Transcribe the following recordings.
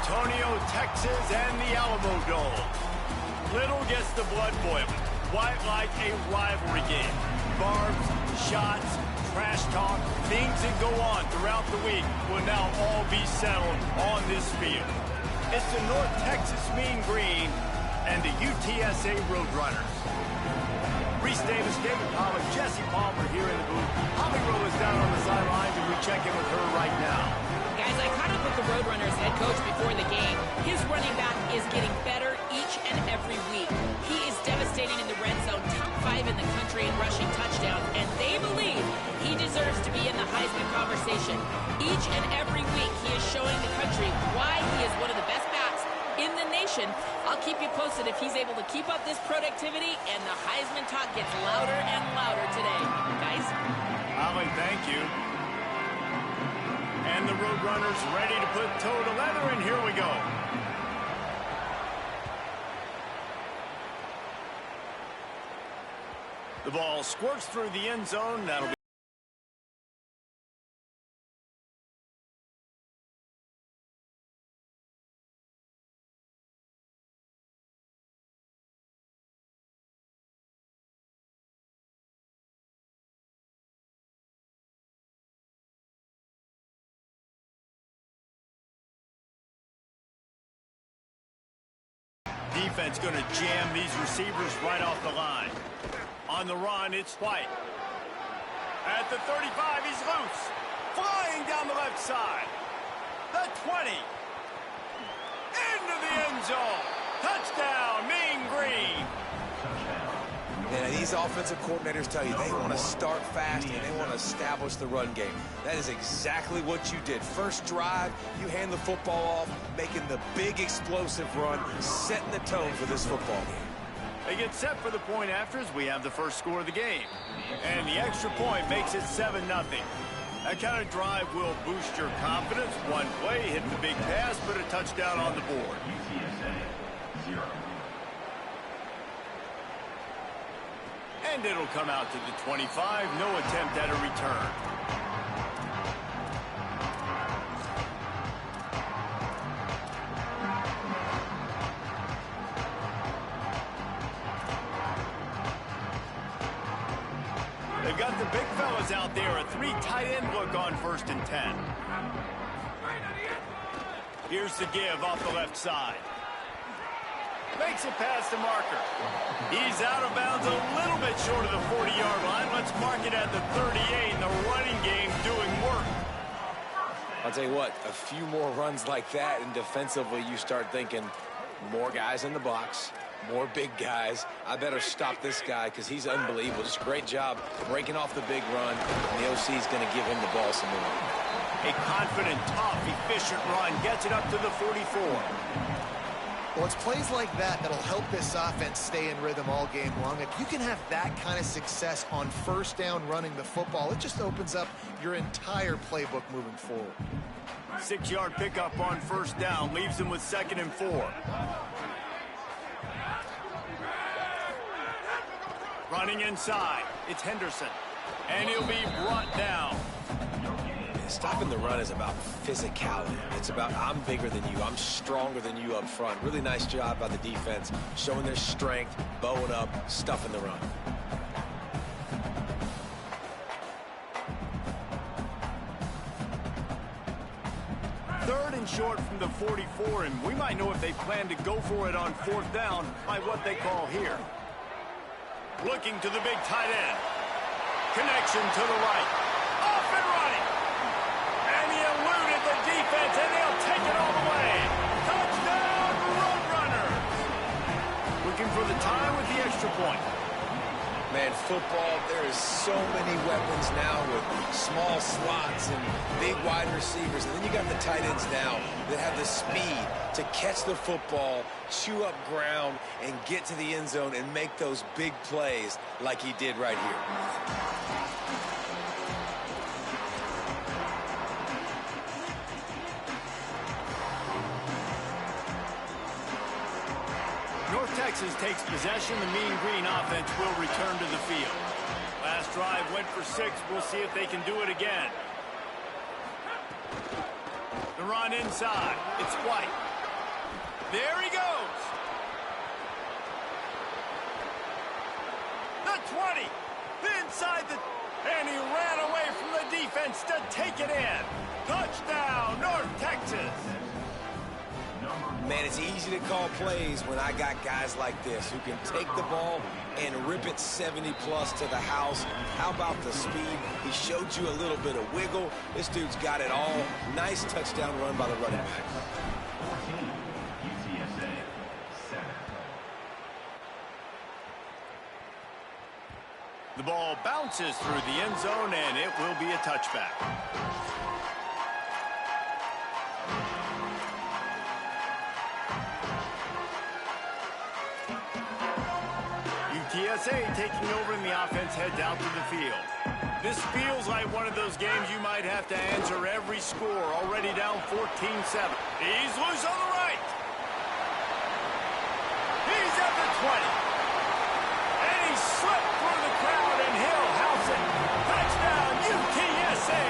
Antonio, Texas, and the Alamo Dome. Little gets the blood boiling. Quite like a rivalry game. Barbs, shots, trash talk, things that go on throughout the week will now all be settled on this field. It's the North Texas Mean Green and the UTSA Roadrunners. Reese Davis, David Pollack, Jesse Palmer here in the booth. Holly Rowe is down on the sidelines, and we check in with her right now. Guys, I caught up with the Roadrunners head coach before the game. His running back is getting better each and every week. He is devastating in the red zone, top 5 in the country in rushing touchdowns, and they believe he deserves to be in the Heisman conversation. Each and every week, he is showing the country why he is one of the best backs in the nation. I'll keep you posted if he's able to keep up this productivity, and the Heisman talk gets louder and louder today. Guys? Holly, thank you. And the Roadrunners ready to put toe to leather, and here we go. The ball squirts through the end zone. That'll be defense going to jam these receivers right off the line. On the run, it's White. At the 35, he's loose. Flying down the left side. The 20. Into the end zone. Touchdown, Mean Green. Yeah, these offensive coordinators tell you they want to start fast and they want to establish the run game. That is exactly what you did. First drive, you hand the football off, making the big explosive run, setting the tone for this football game. They get set for the point after as we have the first score of the game. And the extra point makes it 7-0. That kind of drive will boost your confidence. One play, hit the big pass, put a touchdown on the board. And it'll come out to the 25. No attempt at a return. They've got the big fellas out there. A 3 tight end look on 1st and 10. Here's the give off the left side. Makes it past the marker. He's out of bounds a little bit short of the 40-yard line. Let's mark it at the 38. And the running game doing work. I'll tell you what, a few more runs like that, and defensively you start thinking more guys in the box, more big guys. I better stop this guy because he's unbelievable. Just a great job breaking off the big run, and the OC is going to give him the ball some more. A confident, tough, efficient run gets it up to the 44. Well, it's plays like that that'll help this offense stay in rhythm all game long. If you can have that kind of success on first down running the football, it just opens up your entire playbook moving forward. 6-yard pickup on first down leaves them with 2nd and 4. Running inside, it's Henderson, and he'll be brought down. Stopping the run is about physicality. It's about I'm bigger than you. I'm stronger than you up front. Really nice job by the defense, showing their strength, bowing up, stuffing the run. Third and short from the 44, and we might know if they plan to go for it on 4th down by what they call here. Looking to the big tight end. Connection to the right. Off and running. And he eluded the defense, and they'll take it all the way. Touchdown, Roadrunners. Looking for the tie with the extra point. Man, football, there is so many weapons now with small slots and big wide receivers. And then you got the tight ends now that have the speed to catch the football, chew up ground, and get to the end zone and make those big plays like he did right here. North Texas takes possession. The Mean Green offense will return to the field. Last drive went for 6. We'll see if they can do it again. The run inside. It's White. There he goes. The 20. Inside the... And he ran away from the defense to take it in. Touchdown, North Texas. Man, it's easy to call plays when I got guys like this who can take the ball and rip it 70-plus to the house. How about the speed? He showed you a little bit of wiggle. This dude's got it all. Nice touchdown run by the running back. The ball bounces through the end zone, and it will be a touchback. Ncaa taking over, and the offense heads out to the field. This feels like one of those games you might have to answer every score. Already down 14-7. He's loose on the right. He's at the 20. And he slipped through the crowd, and he'll house it. Touchdown, UTSA.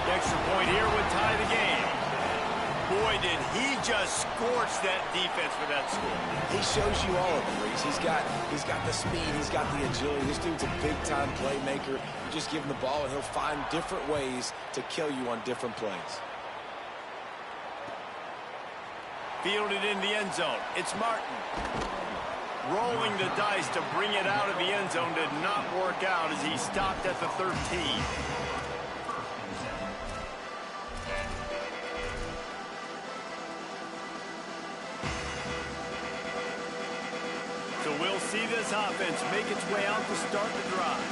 The extra point here would tie the game. Boy, did he just scorch that defense for that score. He shows you all of it, Reese. He's got the speed, he's got the agility. This dude's a big-time playmaker. You just give him the ball, and he'll find different ways to kill you on different plays. Fielded in the end zone. It's Martin. Rolling the dice to bring it out of the end zone did not work out as he stopped at the 13. So we'll see this offense make its way out to start the drive.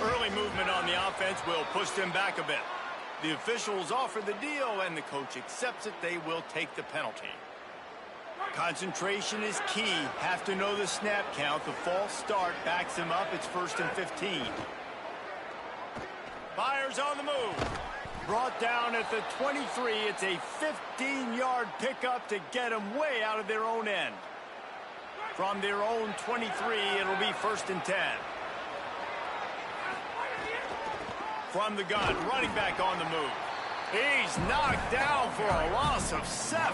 Early movement on the offense will push them back a bit. The officials offer the deal, and the coach accepts it. They will take the penalty. Concentration is key. Have to know the snap count. The false start backs him up. It's 1st and 15. Fires on the move. Brought down at the 23. It's a 15-yard pickup to get them way out of their own end. From their own 23, it'll be 1st and 10. From the gun, running back on the move. He's knocked down for a loss of 7.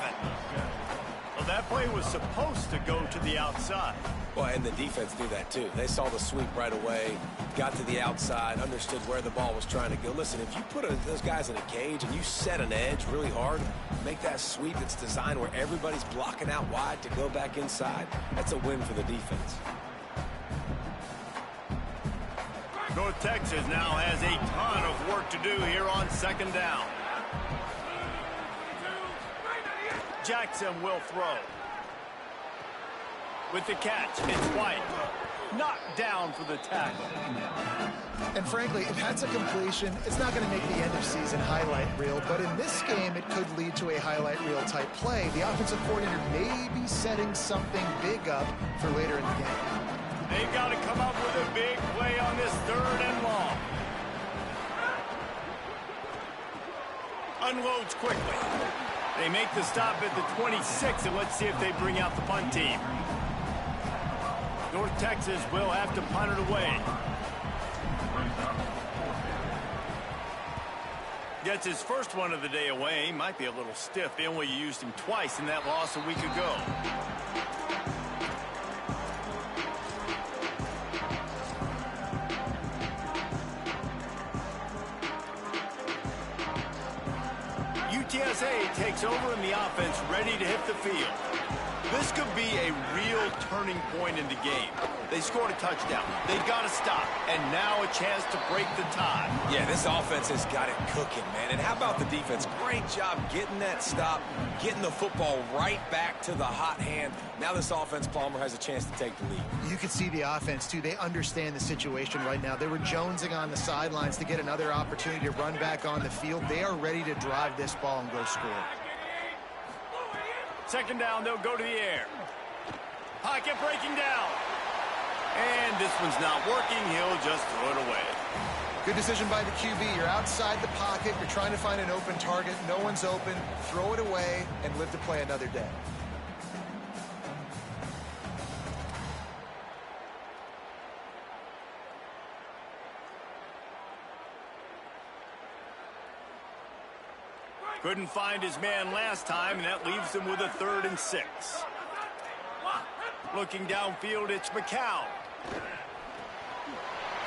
Well, that play was supposed to go to the outside. Well, and the defense knew that, too. They saw the sweep right away, got to the outside, understood where the ball was trying to go. Listen, if you put those guys in a cage and you set an edge really hard, make that sweep that's designed where everybody's blocking out wide to go back inside, that's a win for the defense. North Texas now has a ton of work to do here on 2nd down. Jackson will throw. With the catch, it's White. Knocked down for the tackle. And frankly, if that's a completion, it's not going to make the end-of-season highlight reel. But in this game, it could lead to a highlight reel type play. The offensive coordinator may be setting something big up for later in the game. They've got to come up with a big play on this 3rd and long. Unloads quickly. They make the stop at the 26, and let's see if they bring out the punt team. North Texas will have to punt it away. Gets his first one of the day away. Might be a little stiff. They only used him twice in that loss a week ago. UTSA takes over in the offense, ready to hit the field. This could be a real turning point in the game. They scored a touchdown. They've got to stop. And now a chance to break the tie. Yeah, this offense has got it cooking, man. And how about the defense? Great job getting that stop, getting the football right back to the hot hand. Now this offense, Palmer, has a chance to take the lead. You can see the offense, too. They understand the situation right now. They were jonesing on the sidelines to get another opportunity to run back on the field. They are ready to drive this ball and go score. 2nd down, they'll go to the air. Pocket breaking down. And this one's not working. He'll just throw it away. Good decision by the QB. You're outside the pocket. You're trying to find an open target. No one's open. Throw it away and live to play another day. Couldn't find his man last time, and that leaves him with a 3rd and 6. Looking downfield, it's McCown.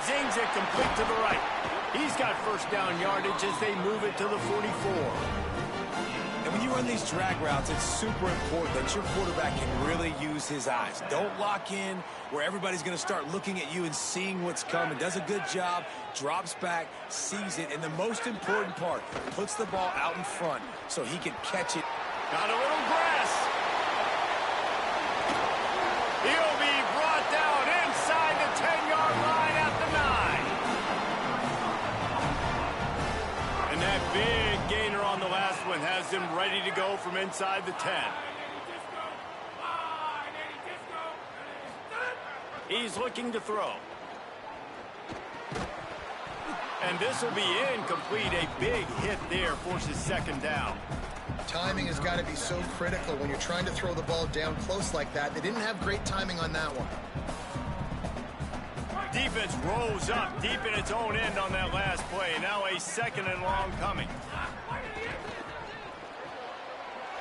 Zings it complete to the right. He's got first down yardage as they move it to the 44. And when you run these drag routes, it's super important that your quarterback can really use his eyes. Don't lock in where everybody's going to start looking at you and seeing what's coming. Does a good job, drops back, sees it, and the most important part, puts the ball out in front so he can catch it. Got a little grass. He'll be brought down inside the 10-yard line at the 9. And that big gainer on the last one has him ready to go from inside the 10. He's looking to throw. And this will be incomplete. A big hit there forces 2nd down. Timing has got to be so critical when you're trying to throw the ball down close like that. They didn't have great timing on that one. Defense rolls up deep in its own end on that last play. Now a 2nd and long coming.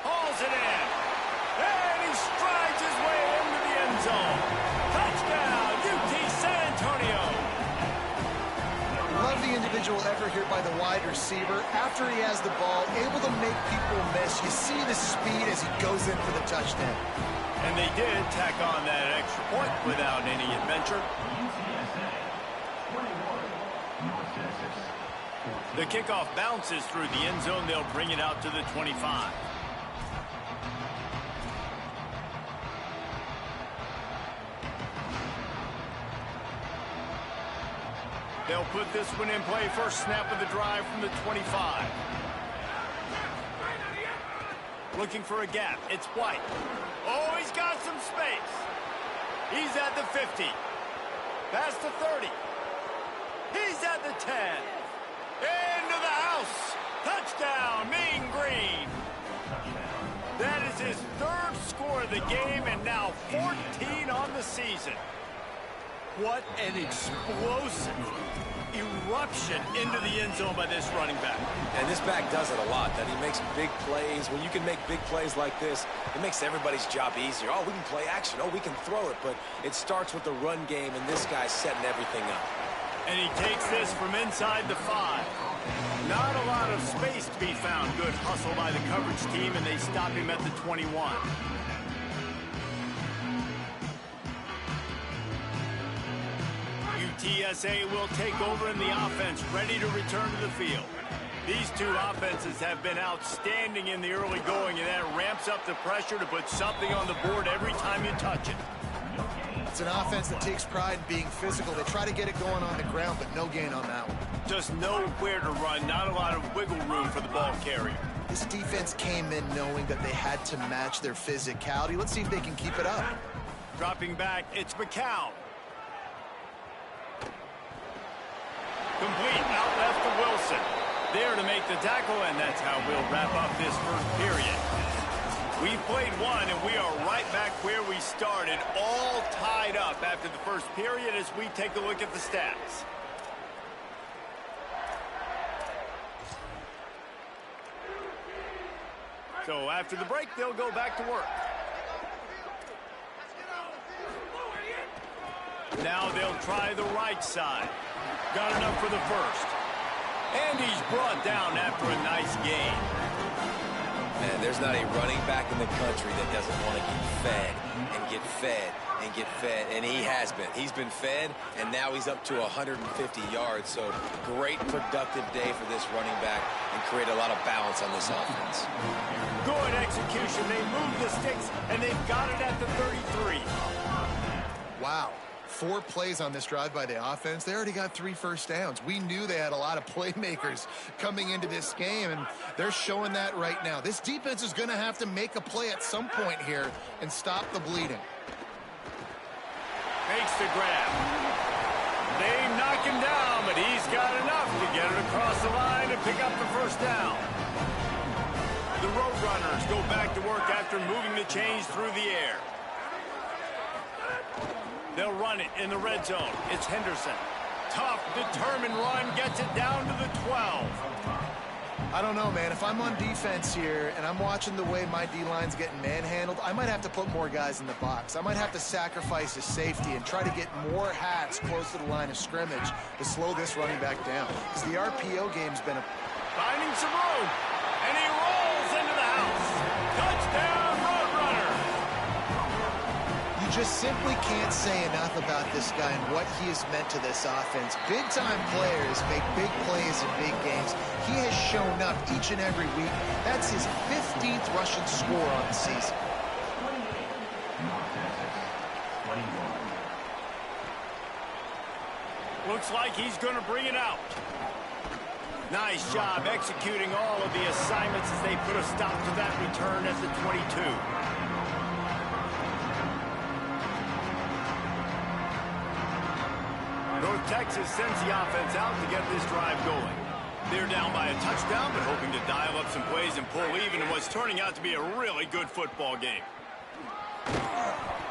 Hauls it in. And he strides his way into the end zone. Touchdown, UT San Antonio. Love the individual effort here by the wide receiver. After he has the ball, able to make people miss. You see the speed as he goes in for the touchdown. And they did tack on that extra point without any adventure. The kickoff bounces through the end zone. They'll bring it out to the 25. They'll put this one in play. First snap of the drive from the 25. Looking for a gap. It's White. Oh, he's got some space. He's at the 50. Past the 30. He's at the 10. Into the house. Touchdown, Mean Green. That is his 3rd score of the game, and now 14 on the season. What an explosive eruption into the end zone by this running back. And this back does it a lot, that he makes big plays. When you can make big plays like this, it makes everybody's job easier. Oh, we can play action. Oh, we can throw it. But it starts with the run game, and this guy's setting everything up. And he takes this from inside the 5. Not a lot of space to be found. Good hustle by the coverage team, and they stop him at the 21. UTSA will take over in the offense, ready to return to the field. These two offenses have been outstanding in the early going, and that ramps up the pressure to put something on the board every time you touch it. It's an offense that takes pride in being physical. They try to get it going on the ground, but no gain on that one. Just nowhere to run, not a lot of wiggle room for the ball carrier. This defense came in knowing that they had to match their physicality. Let's see if they can keep it up. Dropping back, it's McCown. Complete, out left to Wilson. There to make the tackle, and that's how we'll wrap up this first period. We've played one, and we are right back where we started, all tied up after the first period as we take a look at the stats. So after the break, they'll go back to work. Now they'll try the right side. Got enough for the first. And he's brought down after a nice gain. Man, there's not a running back in the country that doesn't want to get fed and get fed and get fed, and he has been. He's been fed, and now he's up to 150 yards, so great productive day for this running back and create a lot of balance on this offense. Good execution. They move the sticks, and they've got it at the 33. Wow. 4 plays on this drive by the offense. They already got 3 first downs. We knew they had a lot of playmakers coming into this game, and they're showing that right now. This defense is going to have to make a play at some point here and stop the bleeding. Makes the grab. They knock him down, but he's got enough to get it across the line and pick up the first down. The Roadrunners go back to work after moving the chains through the air. They'll run it in the red zone. It's Henderson. Tough, determined run, gets it down to the 12. I don't know, man. If I'm on defense here and I'm watching the way my D-line's getting manhandled, I might have to put more guys in the box. I might have to sacrifice his safety and try to get more hats close to the line of scrimmage to slow this running back down. Because the RPO game's been a... Finding some room, and he rolls into the house. Touchdown, Roadrunner. You just simply can't say enough about this guy and what he has meant to this offense. Big-time players make big plays in big games. He has shown up each and every week. That's his 15th rushing score on the season. Looks like he's going to bring it out. Nice job executing all of the assignments as they put a stop to that return at the 22. North Texas sends the offense out to get this drive going. They're down by a touchdown, but hoping to dial up some plays and pull even in what's turning out to be a really good football game.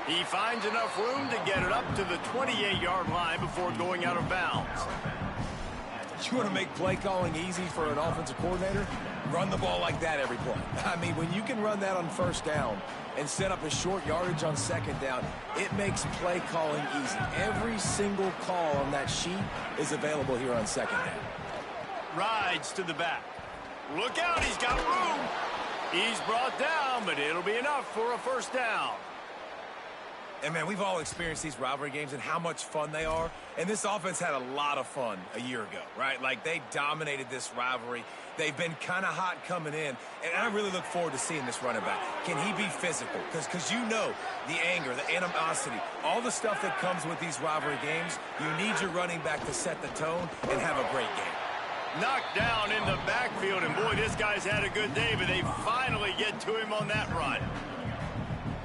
He finds enough room to get it up to the 28-yard line before going out of bounds. You want to make play calling easy for an offensive coordinator? Run the ball like that every play. I mean, when you can run that on first down and set up a short yardage on second down, it makes play calling easy. Every single call on that sheet is available here on second down. Rides to the back. Look out, he's got room. He's brought down, but it'll be enough for a first down. And, man, we've all experienced these rivalry games and how much fun they are. And this offense had a lot of fun a year ago, right? Like, they dominated this rivalry. They've been kind of hot coming in. And I really look forward to seeing this running back. Can he be physical? Because you know the anger, the animosity, all the stuff that comes with these rivalry games, you need your running back to set the tone and have a great game. Knocked down in the backfield, and boy, this guy's had a good day, but they finally get to him on that run.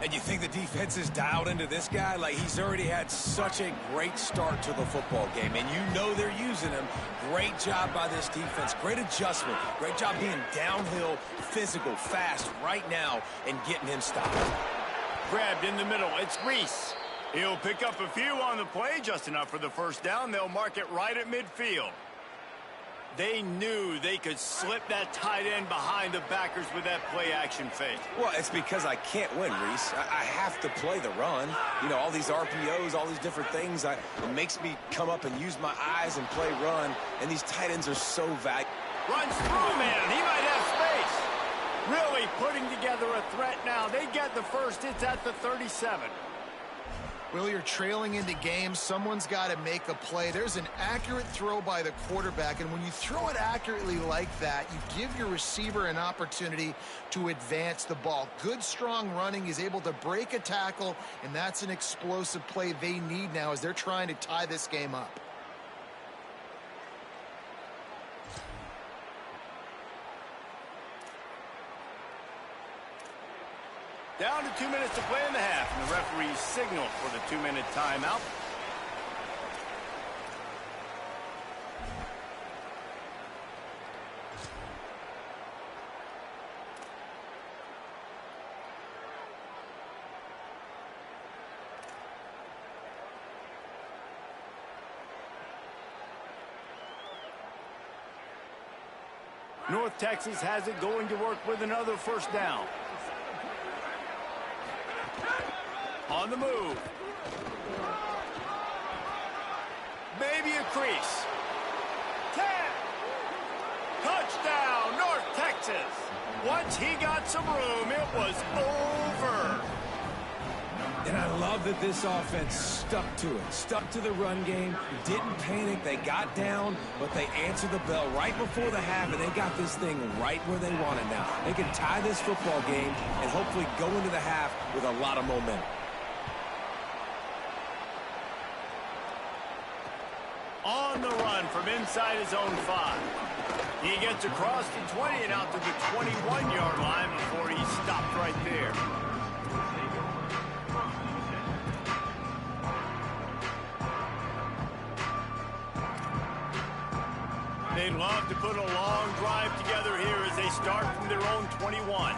And you think the defense is dialed into this guy? Like, he's already had such a great start to the football game, and you know they're using him. Great job by this defense. Great adjustment. Great job being downhill, physical, fast right now, and getting him stopped. Grabbed in the middle. It's Reese. He'll pick up a few on the play, just enough for the first down. They'll mark it right at midfield. They knew they could slip that tight end behind the backers with that play-action fake. Well, it's because I can't win, Reese. I have to play the run. You know, all these RPOs, all these different things, it makes me come up and use my eyes and play run, and these tight ends are so valuable. Runs through a man. He might have space. Really putting together a threat now. They get the first. It's at the 37. Well, you're trailing into games. Someone's got to make a play. There's an accurate throw by the quarterback, and when you throw it accurately like that, you give your receiver an opportunity to advance the ball. Good, strong running. He's able to break a tackle, and that's an explosive play they need now as they're trying to tie this game up. Down to 2 minutes to play in the half, and the referees signal for the 2-minute timeout. North Texas has it going to work with another first down. On the move. Maybe a crease. 10. Touchdown, North Texas. Once he got some room, it was over. And I love that this offense stuck to it, stuck to the run game, didn't panic. They got down, but they answered the bell right before the half, and they got this thing right where they want it now. They can tie this football game and hopefully go into the half with a lot of momentum. On the run from inside his own 5. He gets across the 20 and out to the 21-yard line before he stopped right there. They'd love to put a long drive together here as they start from their own 21.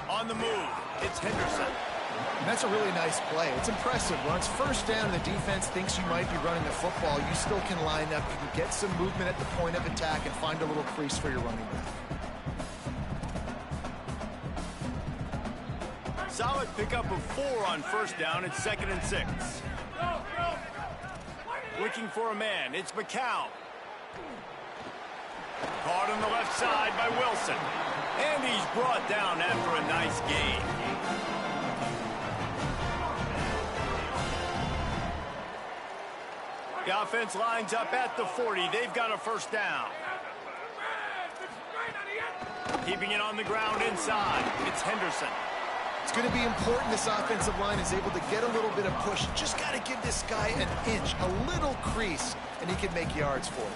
On the move, it's Henderson. And that's a really nice play. It's impressive. When it's first down and the defense thinks you might be running the football, you still can line up. You can get some movement at the point of attack and find a little crease for your running back. Solid pickup of 4 on first down. It's 2nd and 6. Looking for a man. It's McCown. Caught on the left side by Wilson. And he's brought down after a nice gain. The offense lines up at the 40. They've got a first down. Keeping it on the ground inside. It's Henderson. It's going to be important this offensive line is able to get a little bit of push. Just got to give this guy an inch, a little crease, and he can make yards for it.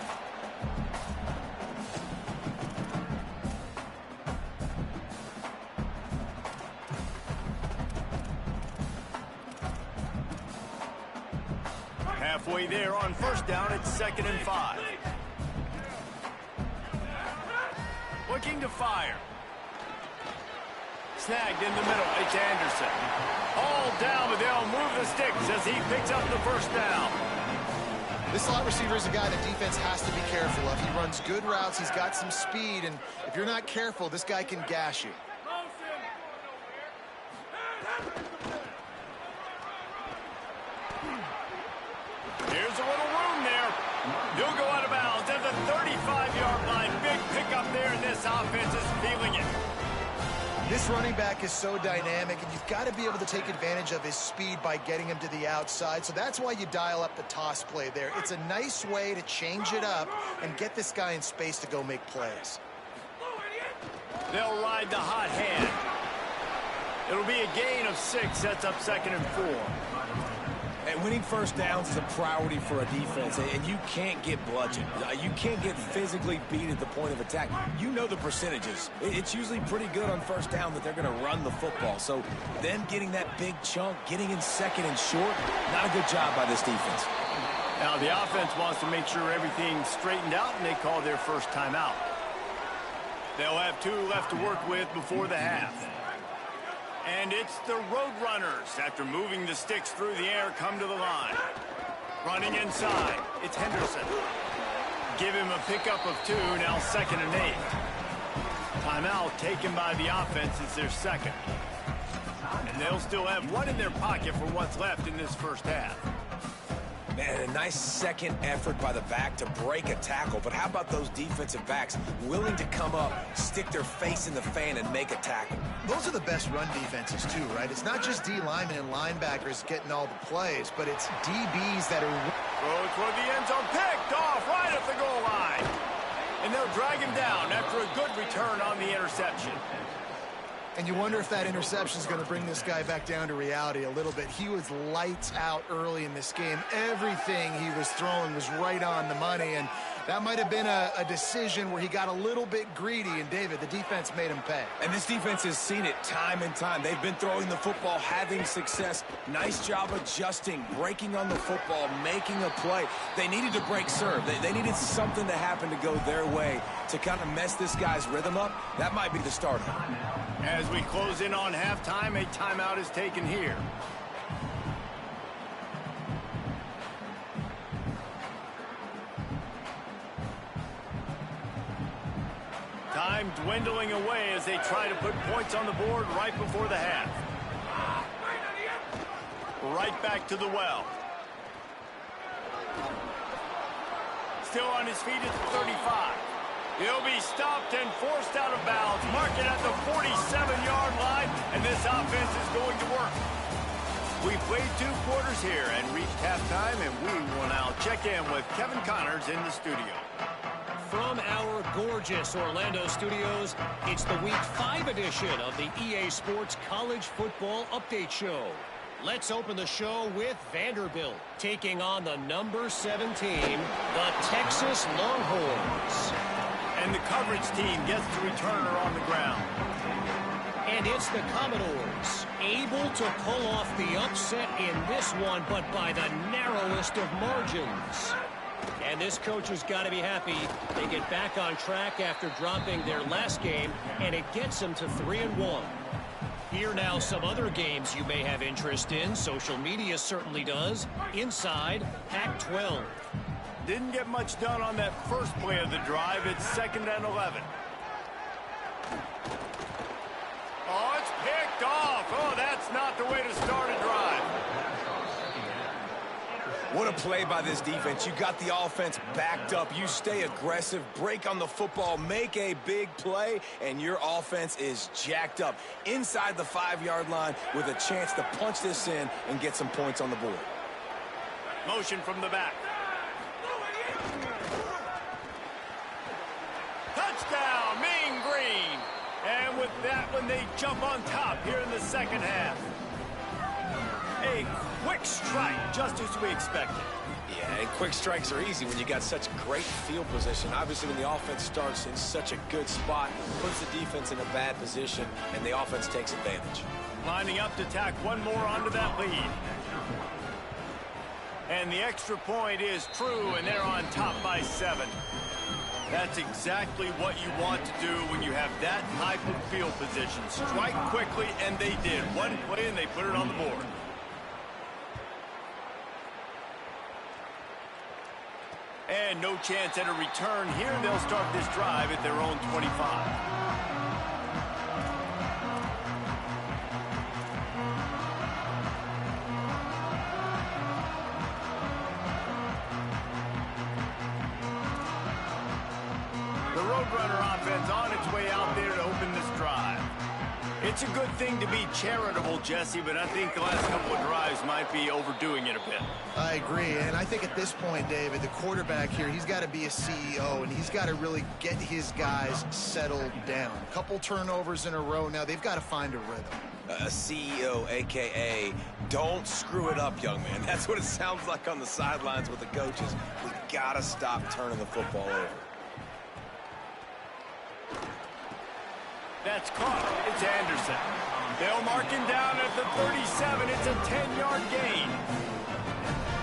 Halfway there on first down, it's 2nd and 5. Looking to fire. Snagged in the middle. It's Anderson. All down, but they'll move the sticks as he picks up the first down. This slot receiver is a guy the defense has to be careful of. He runs good routes. He's got some speed, and if you're not careful, this guy can gash you. Here's a little room there. He'll go out of bounds at the 35-yard line. Big pickup there, and this offense is feeling it. This running back is so dynamic, and you've got to be able to take advantage of his speed by getting him to the outside. So that's why you dial up the toss play there. It's a nice way to change it up and get this guy in space to go make plays. They'll ride the hot hand. It'll be a gain of 6. Sets up 2nd and 4. And winning first downs is a priority for a defense, and you can't get bludgeoned. You can't get physically beat at the point of attack. You know the percentages. It's usually pretty good on first down that they're going to run the football. So them getting that big chunk, getting in 2nd and short, not a good job by this defense. Now the offense wants to make sure everything's straightened out, and they call their first timeout. They'll have 2 left to work with before the half. And it's the Roadrunners. After moving the sticks through the air, come to the line. Running inside. It's Henderson. Give him a pickup of 2. Now 2nd and 8. Timeout taken by the offense. It's their 2nd. And they'll still have 1 in their pocket for what's left in this first half. Man, a nice second effort by the back to break a tackle. But how about those defensive backs willing to come up, stick their face in the fan, and make a tackle? Those are the best run defenses, too, right? It's not just D linemen and linebackers getting all the plays, but it's DBs that are... Throw toward the end zone, picked off right at the goal line. And they'll drag him down after a good return on the interception. And you wonder if that interception is going to bring this guy back down to reality a little bit. He was lights out early in this game. Everything he was throwing was right on the money, and that might have been a decision where he got a little bit greedy, and David, the defense made him pay. And this defense has seen it time and time. They've been throwing the football, having success. Nice job adjusting, breaking on the football, making a play. They needed to break serve. They needed something to happen to go their way to kind of mess this guy's rhythm up. That might be the start of it. As we close in on halftime, a timeout is taken here. Time dwindling away as they try to put points on the board right before the half. Right back to the well. Still on his feet at the 35. He'll be stopped and forced out of bounds. Mark it at the 47-yard line, and this offense is going to work. We played 2 quarters here and reached halftime, and we will now check in with Kevin Connors in the studio. From our gorgeous Orlando studios, it's the Week 5 edition of the EA Sports College Football Update Show. Let's open the show with Vanderbilt taking on the number 7 team, the Texas Longhorns. And the coverage team gets the returner on the ground. And it's the Commodores, able to pull off the upset in this one, but by the narrowest of margins. And this coach has got to be happy they get back on track after dropping their last game, and it gets them to 3-1. Here now some other games you may have interest in. Social media certainly does. Inside Pac-12. Didn't get much done on that first play of the drive. It's 2nd and 11. Oh, it's picked off. Oh, that's not the way to start a drive. What a play by this defense. You got the offense backed up. You stay aggressive, break on the football, make a big play, and your offense is jacked up inside the 5-yard line with a chance to punch this in and get some points on the board. Motion from the back. Touchdown, Mean Green. And with that one, they jump on top here in the second half. A quick strike, just as we expected. Yeah, and quick strikes are easy when you got such great field position. Obviously, when the offense starts in such a good spot, puts the defense in a bad position, and the offense takes advantage. Lining up to tack one more onto that lead. And the extra point is true, and they're on top by 7. That's exactly what you want to do when you have that type of field position. Strike quickly, and they did. One play, and they put it on the board. And no chance at a return here. They'll start this drive at their own 25. Roadrunner offense on its way out there to open this drive. It's a good thing to be charitable, Jesse, but I think the last couple of drives might be overdoing it a bit. I agree, and I think at this point, David, the quarterback here, he's got to be a CEO, and he's got to really get his guys settled down. A couple turnovers in a row now. They've got to find a rhythm. A CEO, a.k.a. don't screw it up, young man. That's what it sounds like on the sidelines with the coaches. We got to stop turning the football over. That's caught. It's Anderson. They'll mark him down at the 37. It's a 10-yard gain.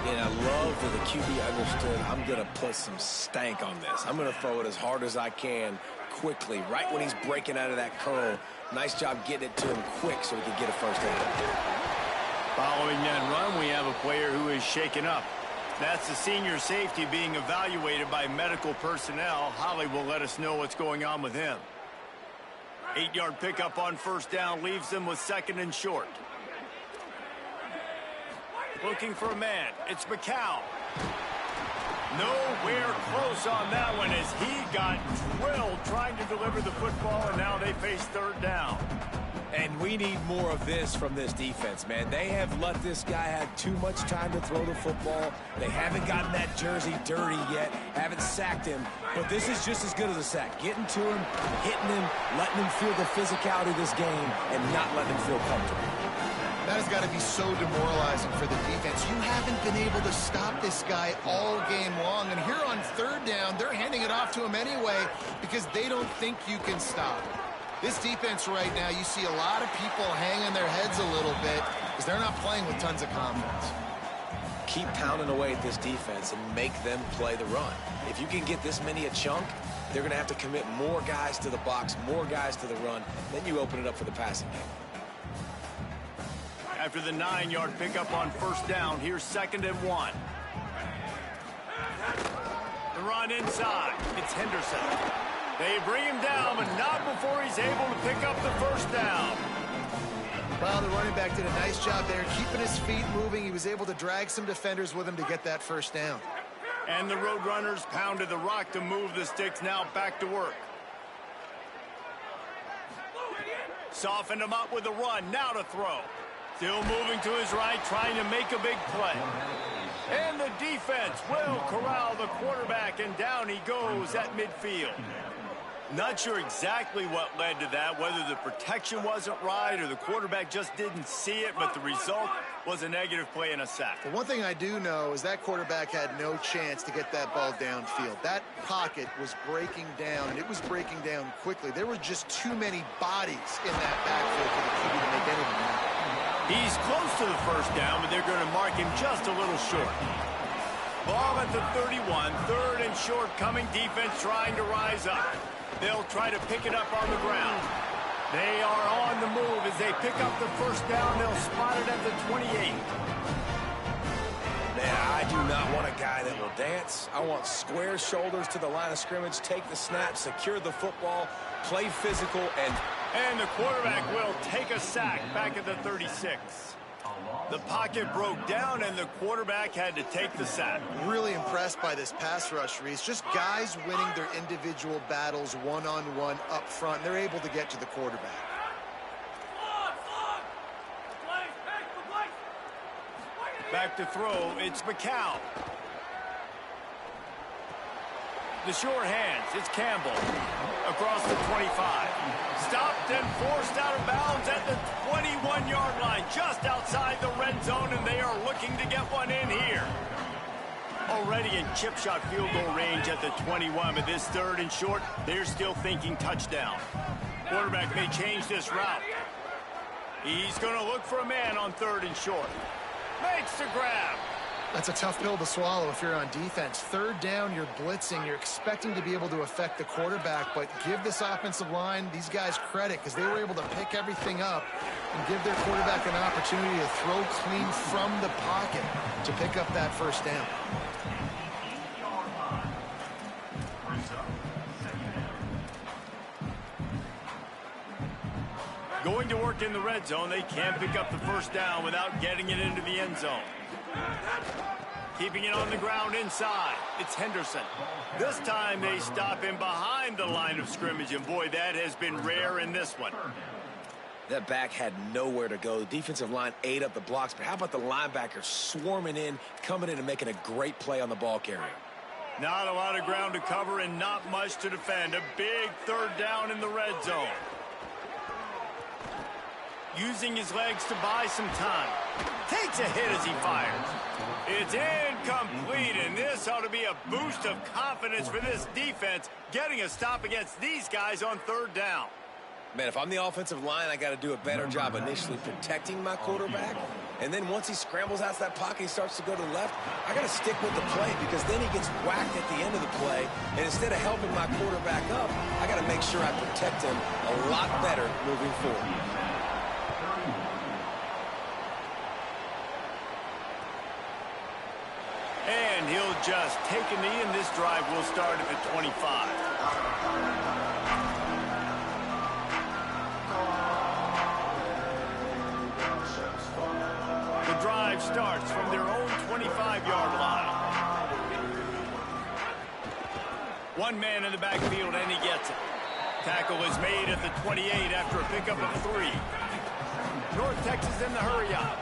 And I love that the QB understood, I'm going to put some stank on this. I'm going to throw it as hard as I can quickly, right when he's breaking out of that curl. Nice job getting it to him quick so he can get a first down. Following that run, we have a player who is shaken up. That's the senior safety being evaluated by medical personnel. Holly will let us know what's going on with him. 8-yard pickup on first down leaves them with 2nd and short. Looking for a man. It's McCown. Nowhere close on that one as he got drilled trying to deliver the football, and now they face 3rd down. And we need more of this from this defense, man. They have let this guy have too much time to throw the football. They haven't gotten that jersey dirty yet, haven't sacked him. But this is just as good as a sack. Getting to him, hitting him, letting him feel the physicality of this game, and not letting him feel comfortable. That has got to be so demoralizing for the defense. You haven't been able to stop this guy all game long. And here on 3rd down, they're handing it off to him anyway because they don't think you can stop him. This defense right now, you see a lot of people hanging their heads a little bit because they're not playing with tons of confidence. Keep pounding away at this defense and make them play the run. If you can get this many a chunk, they're going to have to commit more guys to the box, more guys to the run. Then you open it up for the passing game. After the 9-yard pickup on first down, here's 2nd and 1. The run inside. It's Henderson. They bring him down, but not before he's able to pick up the first down. Well, the running back did a nice job there, keeping his feet moving. He was able to drag some defenders with him to get that first down. And the Roadrunners pounded the rock to move the sticks, now back to work. Softened him up with a run, now to throw. Still moving to his right, trying to make a big play. And the defense will corral the quarterback, and down he goes at midfield. Not sure exactly what led to that, whether the protection wasn't right or the quarterback just didn't see it, but the result was a negative play and a sack. The one thing I do know is that quarterback had no chance to get that ball downfield. That pocket was breaking down, and it was breaking down quickly. There were just too many bodies in that backfield for the QB to make anything happen. He's close to the first down, but they're going to mark him just a little short. Ball at the 31, 3rd and short coming, defense trying to rise up. They'll try to pick it up on the ground. They are on the move as they pick up the first down. They'll spot it at the 28. Man, I do not want a guy that will dance. I want square shoulders to the line of scrimmage, take the snap, secure the football, play physical, and the quarterback will take a sack back at the 36. The pocket broke down, and the quarterback had to take the sack. Really impressed by this pass rush, Reese. Just guys winning their individual battles one-on-one up front. They're able to get to the quarterback. Back to throw, it's McCown. The short hands, it's Campbell. Across the 25. Stopped and forced out of bounds at the 21-yard line, just outside the red zone, and they are looking to get one in here. Already in chip shot field goal range at the 21, but this third and short, they're still thinking touchdown. Quarterback may change this route. He's going to look for a man on third and short. Makes the grab. That's a tough pill to swallow if you're on defense. Third down, you're blitzing. You're expecting to be able to affect the quarterback, but give this offensive line, these guys, credit because they were able to pick everything up and give their quarterback an opportunity to throw clean from the pocket to pick up that first down. Going to work in the red zone, they can't pick up the first down without getting it into the end zone. Keeping it on the ground inside, it's Henderson. This time they stop him behind the line of scrimmage, and boy, that has been rare in this one. that back had nowhere to go. The defensive line ate up the blocks, but how about the linebacker swarming in, coming in and making a great play on the ball carrier? Not a lot of ground to cover and not much to defend. A big third down in the red zone. Using his legs to buy some time. Takes a hit as he fires. It's incomplete, and this ought to be a boost of confidence for this defense, getting a stop against these guys on third down. Man, if I'm the offensive line, I got to do a better job initially protecting my quarterback. And then once he scrambles out of that pocket, he starts to go to the left, I got to stick with the play because then he gets whacked at the end of the play. And instead of helping my quarterback up, I got to make sure I protect him a lot better moving forward. And he'll just take a knee, and this drive will start at the 25. The drive starts from their own 25-yard line. One man in the backfield, and he gets it. Tackle is made at the 28 after a pickup of 3. North Texas in the hurry-up.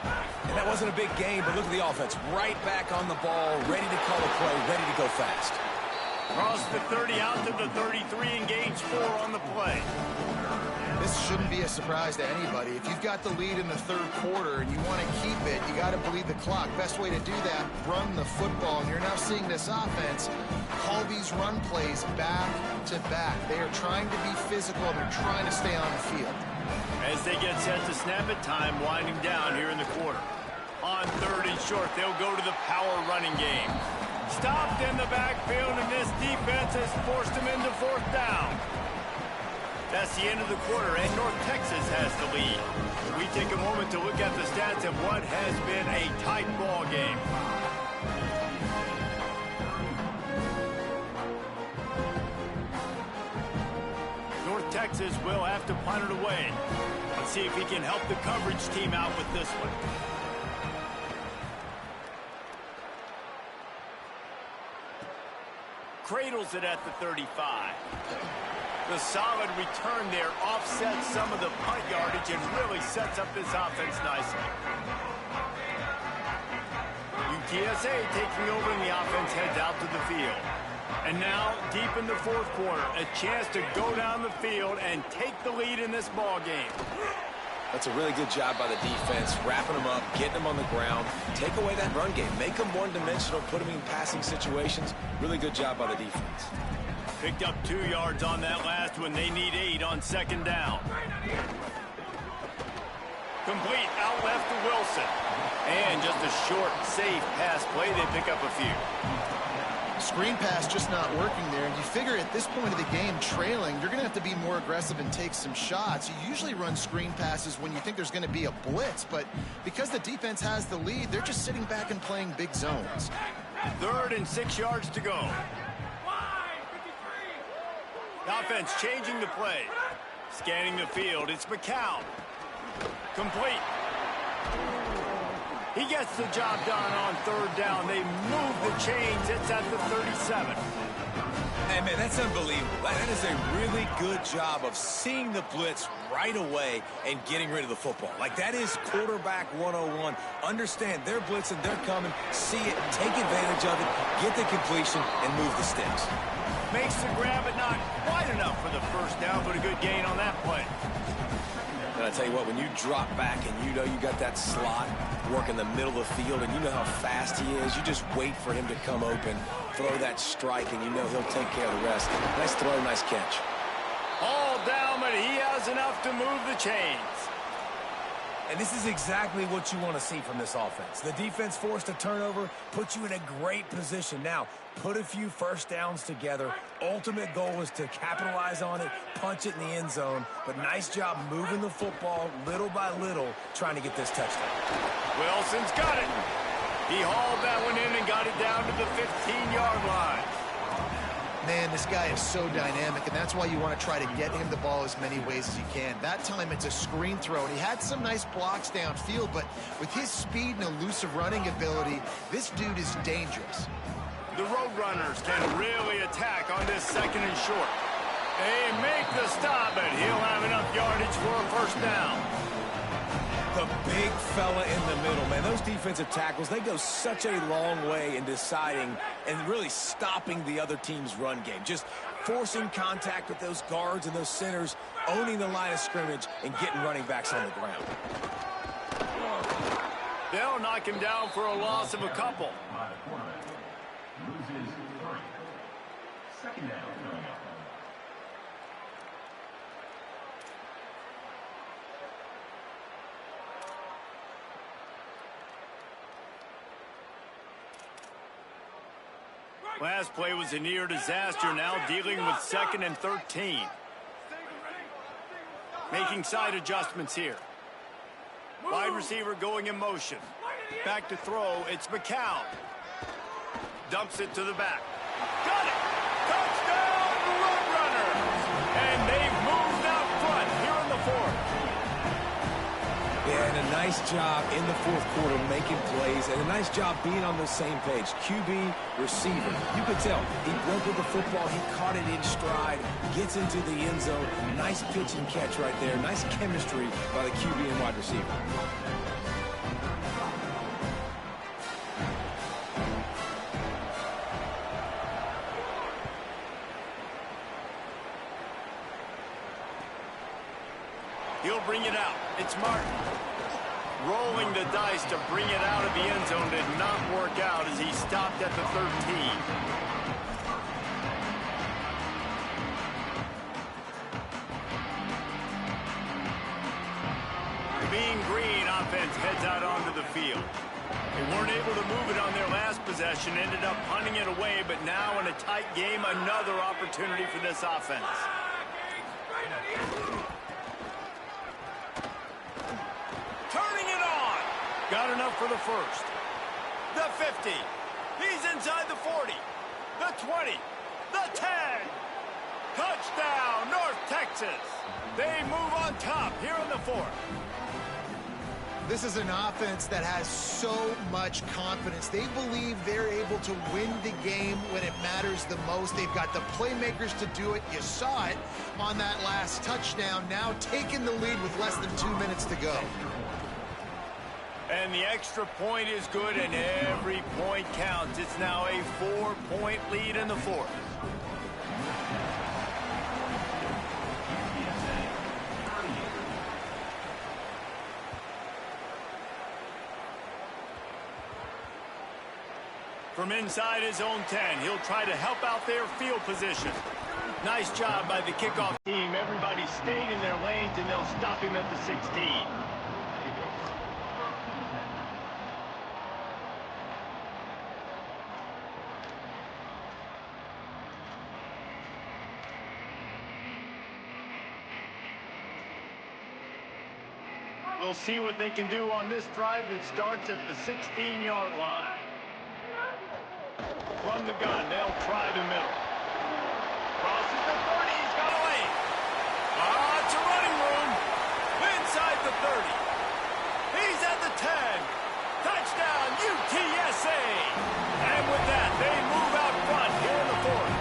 And that wasn't a big game, but look at the offense. Right back on the ball, ready to call a play, ready to go fast. Cross the 30 out to the 33 and gains 4 on the play. This shouldn't be a surprise to anybody. If you've got the lead in the third quarter and you want to keep it, you got to bleed the clock. Best way to do that, run the football. And you're now seeing this offense call these run plays back to back. They are trying to be physical, and they're trying to stay on the field. As they get set to snap it, time winding down here in the quarter. On third and short, they'll go to the power running game. Stopped in the backfield, and this defense has forced him into fourth down. That's the end of the quarter, and North Texas has the lead. We take a moment to look at the stats of what has been a tight ball game. North Texas will have to punt it away. Let's see if he can help the coverage team out with this one. Cradles it at the 35. The solid return there offsets some of the punt yardage and really sets up this offense nicely. UTSA taking over, and the offense heads out to the field. And now, deep in the fourth quarter, a chance to go down the field and take the lead in this ball game. That's a really good job by the defense, wrapping them up, getting them on the ground, take away that run game, make them one-dimensional, put them in passing situations. Really good job by the defense. Picked up 2 yards on that last one. They need 8 on second down. Complete out left to Wilson. And just a short, safe pass play. They pick up a few. screen pass just not working there. And you figure at this point of the game, trailing, you're going to have to be more aggressive and take some shots. You usually run screen passes when you think there's going to be a blitz, but because the defense has the lead, they're just sitting back and playing big zones. 3rd and 6 yards to go. The offense changing the play. Scanning the field, it's McCown. Complete. He gets the job done on 3rd down. They move the chains. It's at the 37. Hey, man, that's unbelievable. That is a really good job of seeing the blitz right away and getting rid of the football. Like, that is quarterback 101. Understand they're blitzing, they're coming, see it, take advantage of it, get the completion, and move the sticks. Makes the grab, but not quite enough for the 1st down, but a good gain on that play. And I tell you what, when you drop back and you know you got that slot work in the middle of the field and you know how fast he is, you just wait for him to come open, throw that strike, and you know he'll take care of the rest. Nice throw, nice catch. All down, but he has enough to move the chains. And this is exactly what you want to see from this offense. The defense forced a turnover, puts you in a great position. Now, put a few 1st downs together. Ultimate goal is to capitalize on it, punch it in the end zone. But nice job moving the football little by little, trying to get this touchdown. Wilson's got it. He hauled that one in and got it down to the 15-yard line. Man, this guy is so dynamic, and that's why you want to try to get him the ball as many ways as you can. That time, it's a screen throw, and he had some nice blocks downfield, but with his speed and elusive running ability, this dude is dangerous. The Roadrunners can really attack on this 2nd and short. They make the stop, and he'll have enough yardage for a 1st down. The big fella in the middle, man. Those defensive tackles, they go such a long way in deciding and really stopping the other team's run game. Just forcing contact with those guards and those centers, owning the line of scrimmage, and getting running backs on the ground. They'll knock him down for a loss of a couple. Loses 3. 2nd down. Last play was a near disaster, now dealing with 2nd and 13. Making side adjustments here. Wide receiver going in motion. Back to throw, it's McCown. Dumps it to the back. Got it! Touchdown, Roadrunners! And they've moved out front here in the 4th. Yeah, and a nice job in the 4th quarter making plays, and a nice job being on the same page. QB, receiver. You could tell he broke with the football. He caught it in stride, gets into the end zone. Nice pitch and catch right there. Nice chemistry by the QB and wide receiver. He'll bring it out. It's Martin. Rolling the dice to bring it out of the end zone did not work out as he stopped at the 13. The Mean Green offense heads out onto the field. They weren't able to move it on their last possession, ended up punting it away, but now in a tight game, another opportunity for this offense. Got enough for the 1st. The 50. He's inside the 40. The 20. The 10. Touchdown, North Texas. They move on top here in the 4th. This is an offense that has so much confidence. They believe they're able to win the game when it matters the most. They've got the playmakers to do it. You saw it on that last touchdown. Now taking the lead with less than 2 minutes to go. And the extra point is good, and every point counts. It's now a 4-point lead in the 4th. From inside his own 10, he'll try to help out their field position. Nice job by the kickoff team. Everybody stayed in their lanes, and they'll stop him at the 16. We'll see what they can do on this drive that starts at the 16-yard line. From the gun, they'll try the middle. Crosses the 30, he's got away. Lots of running room. Inside the 30. He's at the 10. Touchdown, UTSA. And with that, they move out front here in the fourth.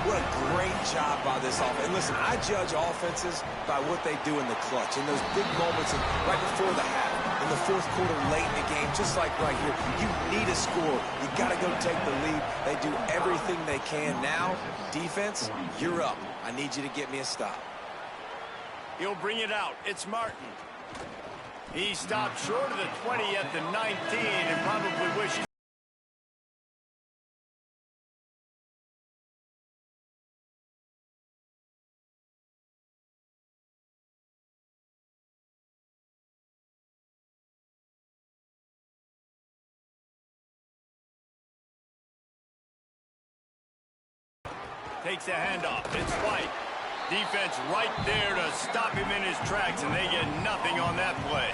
What a great job by this offense. And listen, I judge offenses by what they do in the clutch, in those big moments right before the half, in the fourth quarter, late in the game, just like right here. You need a score. You got to go take the lead. They do everything they can. Now, defense, you're up. I need you to get me a stop. He'll bring it out. It's Martin. He stopped short of the 20 at the 19 and probably wishes. Takes a handoff. It's White. Defense right there to stop him in his tracks, and they get nothing on that play.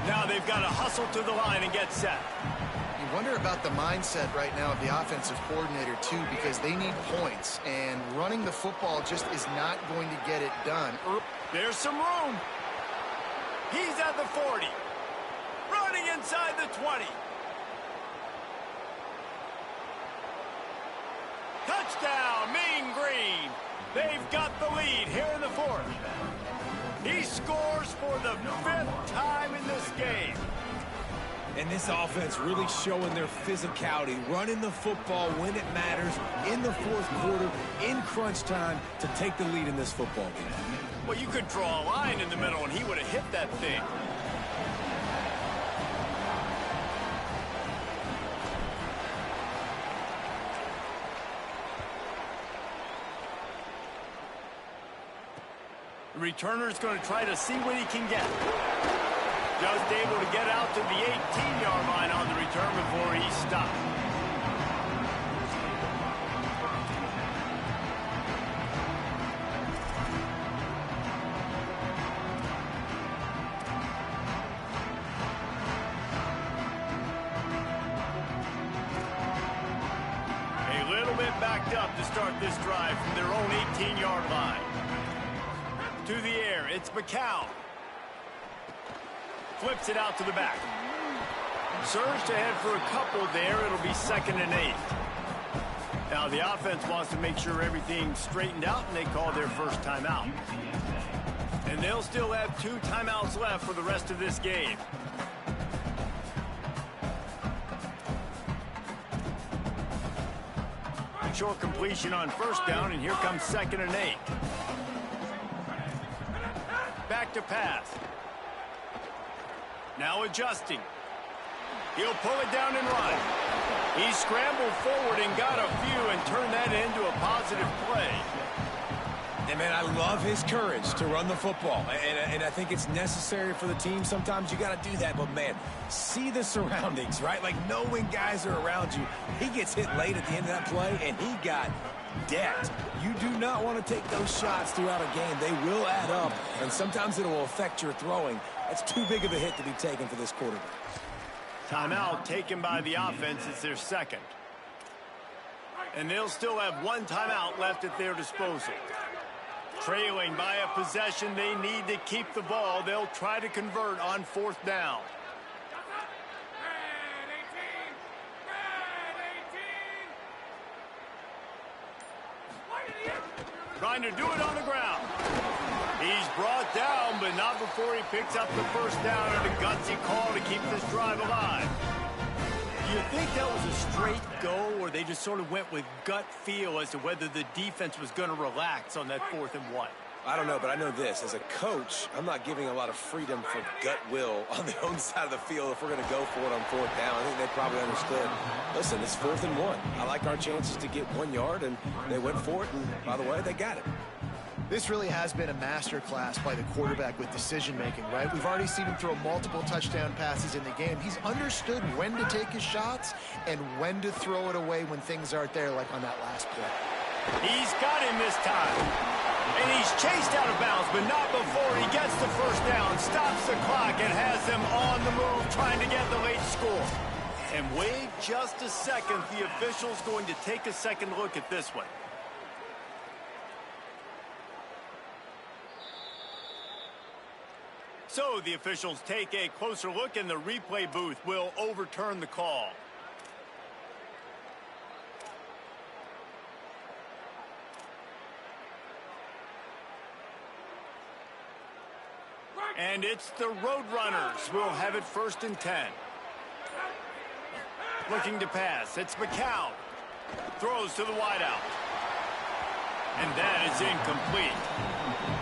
Now they've got to hustle to the line and get set. You wonder about the mindset right now of the offensive coordinator, too, because they need points, and running the football just is not going to get it done. There's some room. He's at the 40. Running inside the 20. Touchdown, Mean Green. They've got the lead here in the fourth. He scores for the 5th time in this game. And this offense really showing their physicality, running the football when it matters, in the fourth quarter, in crunch time, to take the lead in this football game. Well, you could draw a line in the middle, and he would have hit that thing. The returner's going to try to see what he can get. Just able to get out to the 18-yard line on the return before he stopped. A little bit backed up to start this drive from their own 18-yard line. To the air, it's McCown. Flips it out to the back. Surge to head for a couple there. It'll be 2nd and 8. Now the offense wants to make sure everything's straightened out, and they call their first timeout. And they'll still have 2 timeouts left for the rest of this game. Short completion on first down, and here comes 2nd and 8. Back to pass. Now adjusting. He'll pull it down and run. He scrambled forward and got a few and turned that into a positive play. And, man, I love his courage to run the football. And I think it's necessary for the team. Sometimes you got to do that. But, man, see the surroundings, right? Like, know when guys are around you. He gets hit late at the end of that play, and he got decked. You do not want to take those shots throughout a game. They will add up, and sometimes it will affect your throwing. That's too big of a hit to be taken for this quarterback. Timeout taken by the offense. It's their 2nd. And they'll still have 1 timeout left at their disposal. Trailing by a possession, they need to keep the ball. They'll try to convert on 4th down. Trying to do it on the ground. He's brought down, but not before he picks up the first down and a gutsy call to keep this drive alive. Do you think that was a straight go, or they just sort of went with gut feel as to whether the defense was going to relax on that 4th and 1? I don't know, but I know this. As a coach, I'm not giving a lot of freedom for gut will on the own side of the field if we're going to go for it on 4th down. I think they probably understood. Listen, it's 4th and 1. I like our chances to get 1 yard, and they went for it, and by the way, they got it. This really has been a masterclass by the quarterback with decision-making, right? We've already seen him throw multiple touchdown passes in the game. He's understood when to take his shots and when to throw it away when things aren't there, like on that last play. He's got him this time. And he's chased out of bounds, but not before he gets the first down, stops the clock, and has them on the move trying to get the late score. And wait just a second. The official's going to take a second look at this one. So the officials take a closer look, and the replay booth will overturn the call. And it's the Roadrunners who will have it 1st and 10. Looking to pass. It's McCown. Throws to the wideout. And that is incomplete.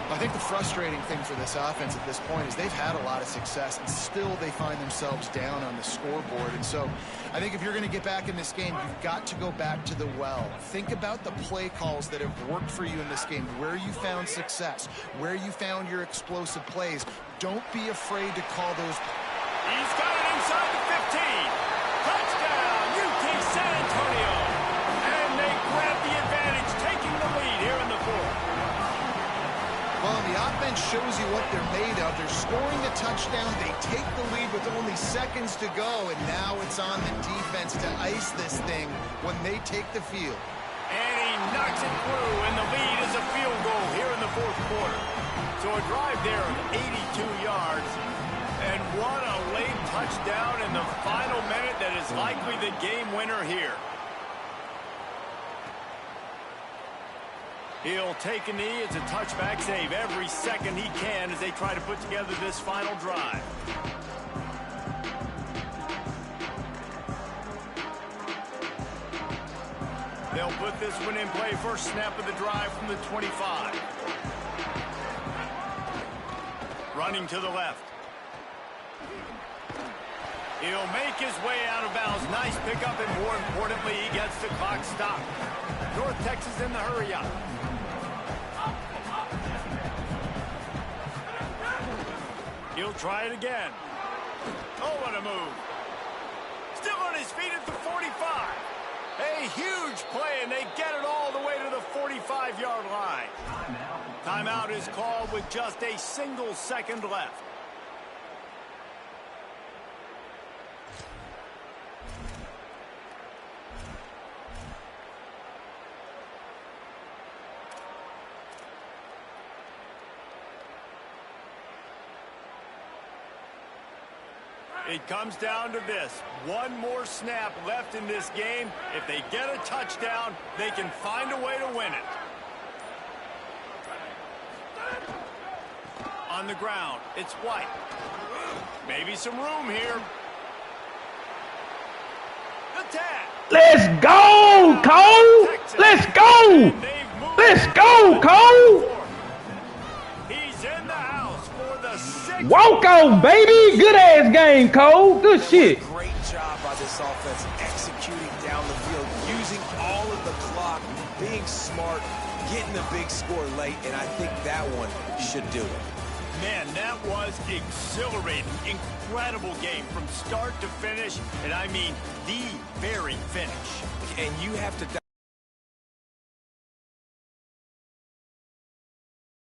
I think the frustrating thing for this offense at this point is they've had a lot of success, and still they find themselves down on the scoreboard. And so I think if you're going to get back in this game, you've got to go back to the well. Think about the play calls that have worked for you in this game, where you found success, where you found your explosive plays. Don't be afraid to call those. He's got it inside the 15. Touchdown, UT San Antonio. And they grab the advantage, taking the lead here in the 4th. Well, the offense shows you what they're made of. They're scoring a touchdown. They take the lead with only seconds to go, and now it's on the defense to ice this thing when they take the field. And he knocks it through, and the lead is a field goal here in the 4th quarter. So a drive there of 82 yards. And what a late touchdown in the final minute that is likely the game winner here. He'll take a knee. It's a touchback save every second he can as they try to put together this final drive. They'll put this one in play. First snap of the drive from the 25. Running to the left. He'll make his way out of bounds. Nice pickup, and more importantly, he gets the clock stopped. North Texas in the hurry-up. He'll try it again. Oh, what a move. Still on his feet at the 45. A huge play, and they get it all the way to the 45-yard line. Timeout is called with just a single second left. It comes down to this. One more snap left in this game. If they get a touchdown, they can find a way to win it. On the ground, it's White. Maybe some room here. Attack. Let's go, Cole! Let's go! Let's go, Cole! He's in the house for the 6th. Walk on, baby! Good ass game, Cole. Good shit. Great job by this offense executing down the field, using all of the clock, being smart, getting the big score late, and I think that one should do it. Man, that was exhilarating. Incredible game from start to finish, and I mean the very finish. And you have to